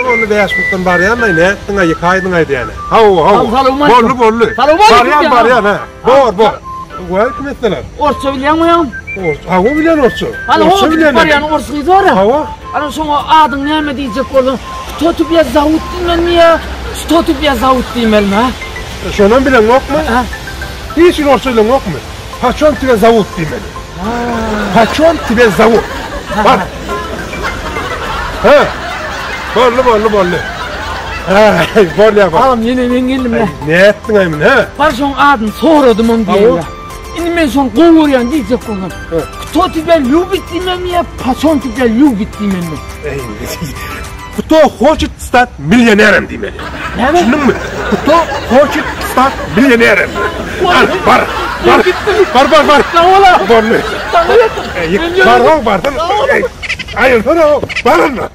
Onu beyaşmıktan bari yanay ne? Tına yıkaydın aydı yani. Havu. Bollu. Bari yana. Bor. Güzel kıymetliler. Orçu biliyor muyum? Havu bilen orçu. Orçu bilen. Var yani orçuydu var ya. Havu. Hani sonra adın ne diyecek oğlum? Stotubiya zavut diyeyim mi ya? Stotubiya zavut diyeyim mi ha? Şundan bilen yok mu? Niçin orçuyla yok mu? Paçon tibe zavut diyeyim mi? Paçon tibe zavut. Bak. Ha. Bollu. Bol ya bak. Oğlum yine ben geldim ya. Ne ettin ayımın ha? Var son adın soğradım onu diye ya. Şimdi ben son kovuyan diyecek oğlum. Stotubiya любит diyeyim mi ya? Paçon tibe любит diyeyim mi? Кто хочет стать миллионером димeli. Ne? Düşündün mü? Кто хочет стать миллионером. Var. Lan oğlum. Bollu. Tanıyordum. Var. Hayır, var mı?